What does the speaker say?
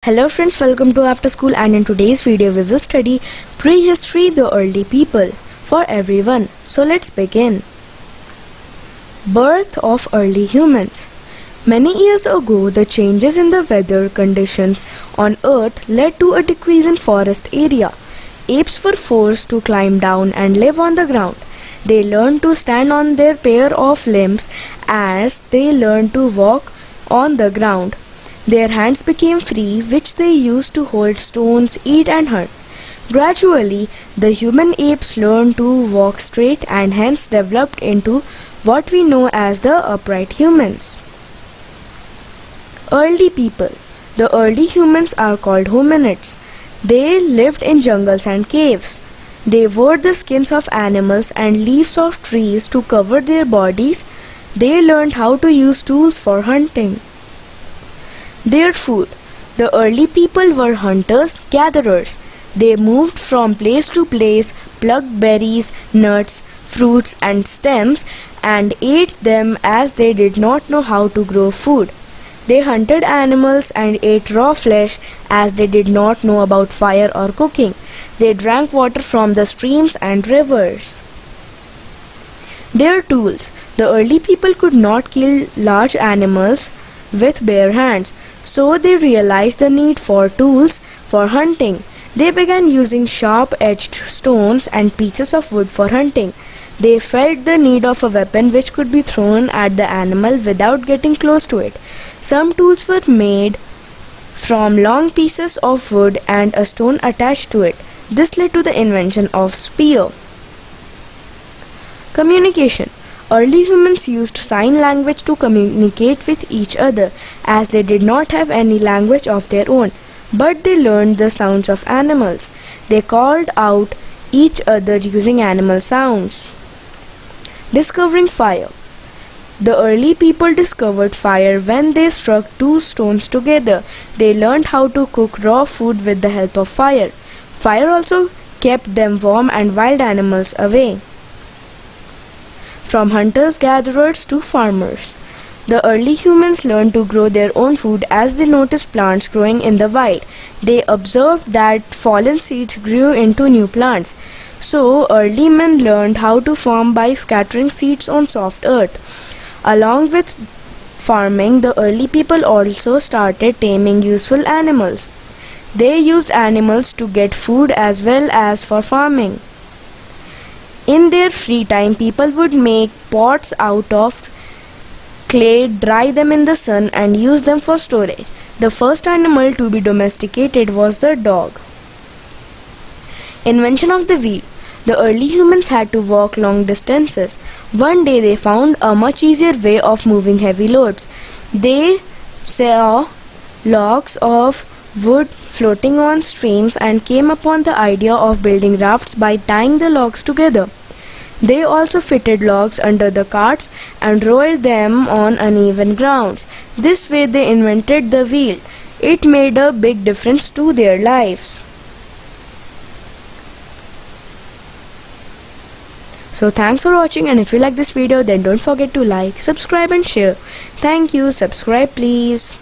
Hello friends, welcome to After School, and in today's video we will study prehistory, the early people, for everyone. So let's begin. Birth of early humans. Many years ago, the changes in the weather conditions on Earth led to a decrease in forest area. Apes were forced to climb down and live on the ground. They learned to stand on their pair of limbs as they learned to walk on the ground. Their hands became free, which they used to hold stones, eat and hunt. Gradually, the human apes learned to walk straight and hence developed into what we know as the upright humans. Early people. The early humans are called hominids. They lived in jungles and caves. They wore the skins of animals and leaves of trees to cover their bodies. They learned how to use tools for hunting. Their food. The early people were hunters-gatherers. They moved from place to place, plucked berries, nuts, fruits and stems and ate them as they did not know how to grow food. They hunted animals and ate raw flesh as they did not know about fire or cooking. They drank water from the streams and rivers. Their tools. The early people could not kill large animals with bare hands, so they realized the need for tools for hunting. They began using sharp-edged stones and pieces of wood for hunting. They felt the need of a weapon which could be thrown at the animal without getting close to it. Some tools were made from long pieces of wood and a stone attached to it. This led to the invention of spear. Communication. Early humans used sign language to communicate with each other as they did not have any language of their own, but they learned the sounds of animals. They called out each other using animal sounds. Discovering fire. The early people discovered fire when they struck two stones together. They learned how to cook raw food with the help of fire. Fire also kept them warm and wild animals away. From hunters-gatherers to farmers. The early humans learned to grow their own food as they noticed plants growing in the wild. They observed that fallen seeds grew into new plants. So, early men learned how to farm by scattering seeds on soft earth. Along with farming, the early people also started taming useful animals. They used animals to get food as well as for farming. In their free time, people would make pots out of clay, dry them in the sun and use them for storage. The first animal to be domesticated was the dog. Invention of the wheel. The early humans had to walk long distances. One day they found a much easier way of moving heavy loads. They saw logs of wood floating on streams and came upon the idea of building rafts by tying the logs together. They also fitted logs under the carts and rolled them on uneven grounds. This way they invented the wheel. It made a big difference to their lives. So thanks for watching, and if you like this video then don't forget to like, subscribe and share. Thank you. Subscribe please.